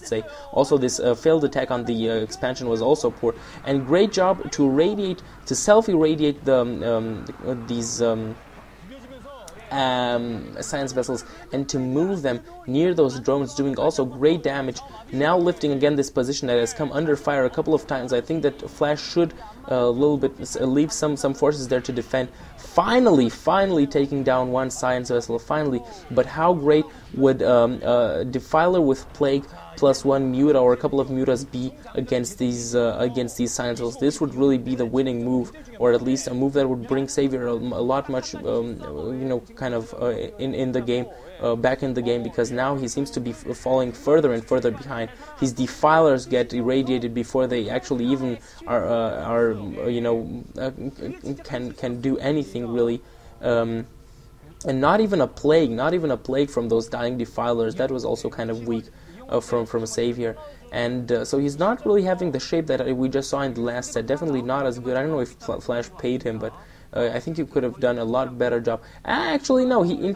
must say. Also, this failed attack on the expansion was also poor, and great job to self-irradiate these science vessels and to move them near those drones, doing also great damage. Now lifting again this position that has come under fire a couple of times. I think that Flash should a little bit leave some forces there to defend. Finally taking down one science vessel, finally. But how great would Defiler with Plague plus one Muta or a couple of Mutas be against these science vessels? This would really be the winning move, or at least a move that would bring Savior a lot much kind of in the game, back in the game, because now he seems to be falling further and further behind. His Defilers get irradiated before they actually even can do anything really. And not even a plague from those dying Defilers. That was also kind of weak from Savior. And so he's not really having the shape that we just saw in the last set. Definitely not as good. I don't know if Flash paid him, but I think he could have done a lot better job. Actually, no, he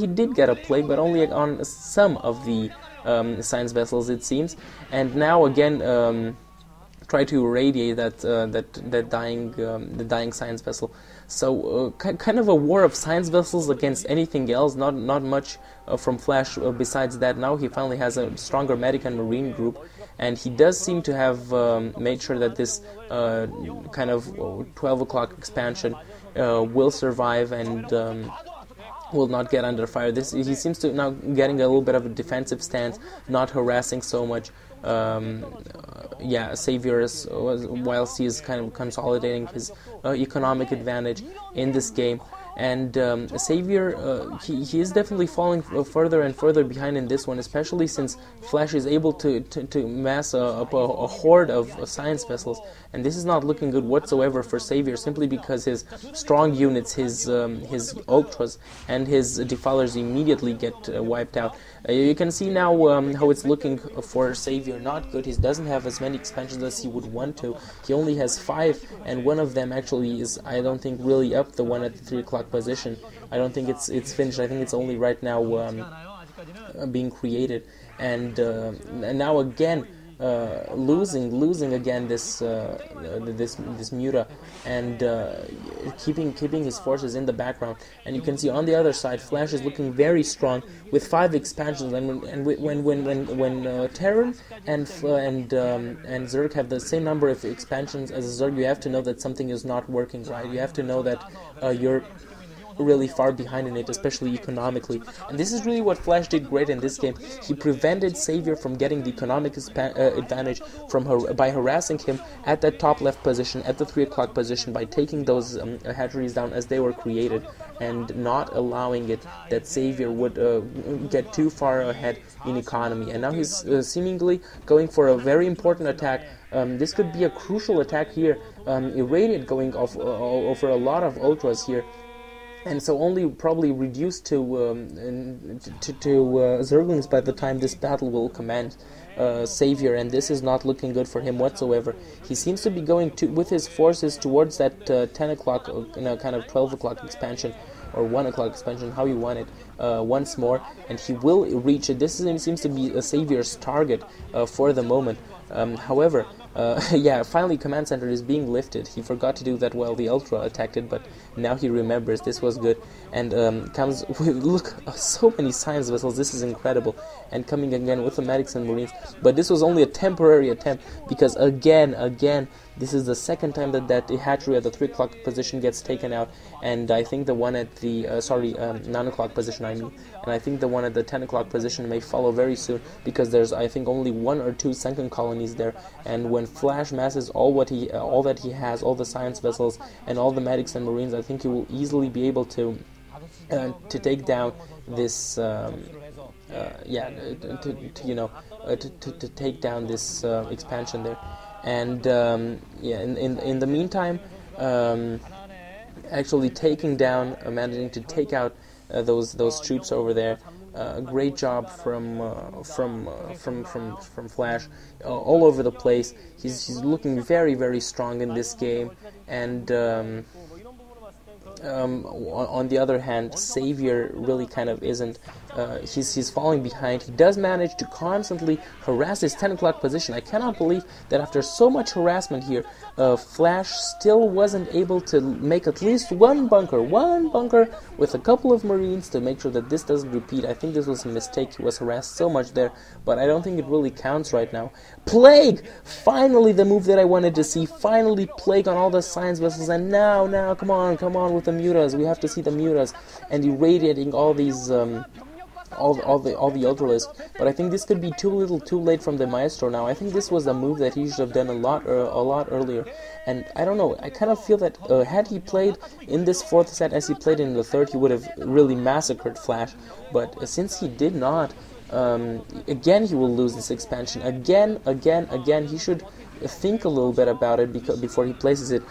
did get a plague, but only on some of the science vessels, it seems. And now again, try to irradiate that dying science vessel. So kind of a war of science vessels against anything else. Not much from Flash besides that. Now he finally has a stronger medic and marine group, and he does seem to have made sure that this kind of 12 o'clock expansion will survive and will not get under fire. He seems to now getting a little bit of a defensive stance, not harassing so much. Savior is, whilst he is kind of consolidating his economic advantage in this game. And Savior, he is definitely falling further and further behind in this one, especially since Flash is able to mass a horde of science vessels, and this is not looking good whatsoever for Savior, simply because his strong units, his ultras, and his defilers immediately get wiped out. You can see now how it's looking for Savior. Not good. He doesn't have as many expansions as he would want to. He only has 5, and one of them actually is, I don't think, really up, the one at the 3 o'clock position. I don't think it's finished. I think it's only right now being created, and now again losing again this Muta, and keeping his forces in the background. And you can see on the other side, Flash is looking very strong with 5 expansions. And when Terran and Zerg have the same number of expansions as a Zerg, you have to know that something is not working right. You have to know that you're really far behind in it, especially economically. And this is really what Flash did great in this game. He prevented Savior from getting the economic advantage by harassing him at that top left position, at the 3 o'clock position, by taking those hatcheries down as they were created, and not allowing it that Savior would get too far ahead in economy. And now he's seemingly going for a very important attack. This could be a crucial attack here. Irradiate going off over a lot of ultras here. And so only probably reduced to Zerglings by the time this battle will commence. Savior, and this is not looking good for him whatsoever. He seems to be going with his forces towards that 10 o'clock, kind of 12 o'clock expansion, or 1 o'clock expansion, how you want it, once more, and he will reach it. This seems to be a Savior's target for the moment. However, finally command center is being lifted. He forgot to do that while the Ultra attacked it, but now he remembers. This was good, and comes with, look, so many science vessels. This is incredible, and coming again with the medics and marines. But this was only a temporary attempt, because again, this is the second time that the hatchery at the 3 o'clock position gets taken out, and I think the one at the 9 o'clock position, I mean, and I think the one at the 10 o'clock position may follow very soon, because there's, I think, only 1 or 2 sunken colonies there. And when Flash masses all that he has, all the science vessels and all the medics and marines, I think he will easily be able to take down this to take down this expansion there. And in the meantime, actually taking down, managing to take out those troops over there. Great job from Flash, all over the place. He's looking very, very strong in this game, and on the other hand, Savior really kind of isn't. he's falling behind. He does manage to constantly harass his 10 o'clock position. I cannot believe that after so much harassment here, Flash still wasn't able to make at least one bunker with a couple of Marines to make sure that this doesn't repeat. I think this was a mistake. He was harassed so much there, but I don't think it really counts right now. Plague! Finally the move that I wanted to see. Finally Plague on all the science vessels, and now, come on with the mutas. We have to see the mutas, and irradiating all these all the Ultralisk. But I think this could be too little too late from the Maestro now. I think this was a move that he should have done a lot earlier, and I don't know, I kind of feel that had he played in this fourth set as he played in the third, he would have really massacred Flash. But since he did not, again he will lose this expansion. Again, he should think a little bit about it before he places it.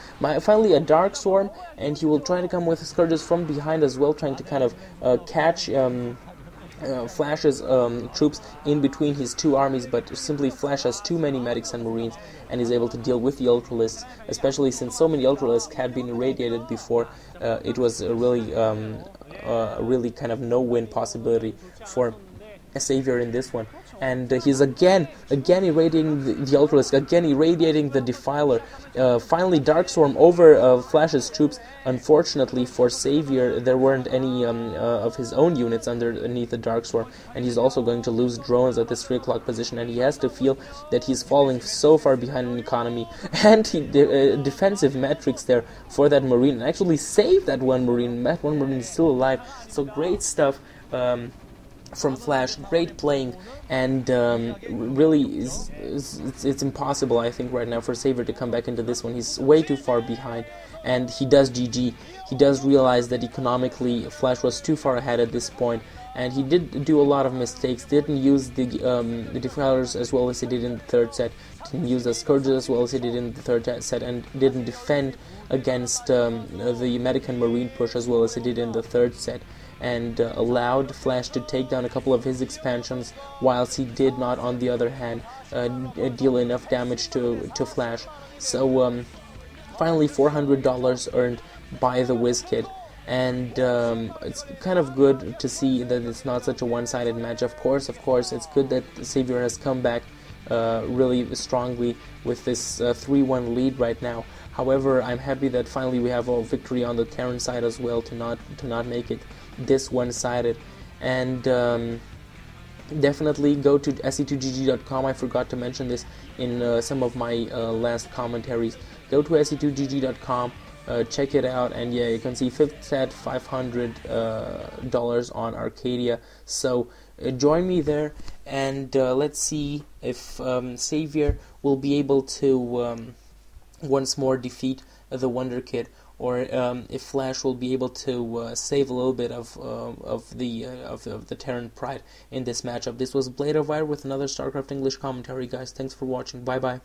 Finally a Dark Swarm, and he will try to come with Scourges from behind as well, trying to kind of catch Flash's troops in between his two armies, but simply Flash has too many medics and Marines and is able to deal with the Ultralisks, especially since so many Ultralisks had been irradiated before. It was a really kind of no-win possibility for a Savior in this one. And he's again irradiating the Ultralisk, again irradiating the Defiler. Finally Dark Swarm over Flash's troops. Unfortunately for Savior, there weren't any of his own units underneath the Dark Swarm, and he's also going to lose drones at this 3 o'clock position, and he has to feel that he's falling so far behind in economy and defensive metrics there for that Marine, and actually saved that one Marine. That one Marine is still alive, so great stuff from Flash, great playing, and really it's impossible, I think, right now for Savior to come back into this one. He's way too far behind, and he does GG. He does realize that economically Flash was too far ahead at this point, and he did do a lot of mistakes. Didn't use the Defilers as well as he did in the third set, didn't use the Scourges as well as he did in the third set, and didn't defend against the Medic and Marine push as well as he did in the third set, and allowed Flash to take down a couple of his expansions, whilst he did not, on the other hand, deal enough damage to Flash. So finally $400 earned by the WizKid, and it's kind of good to see that it's not such a one-sided match. Of course, it's good that Savior has come back really strongly with this 3-1 lead right now. However, I'm happy that finally we have a victory on the Terran side as well, to not make it this one-sided. And definitely go to se2gg.com. I forgot to mention this in some of my last commentaries. Go to se2gg.com, check it out, and yeah, you can see 5th set $500 on Arcadia. So join me there, and let's see if Savior will be able to once more defeat the Wonder Kid, or if Flash will be able to save a little bit of the Terran pride in this matchup. This was Blade of Fire with another StarCraft English commentary, guys. Thanks for watching. Bye bye.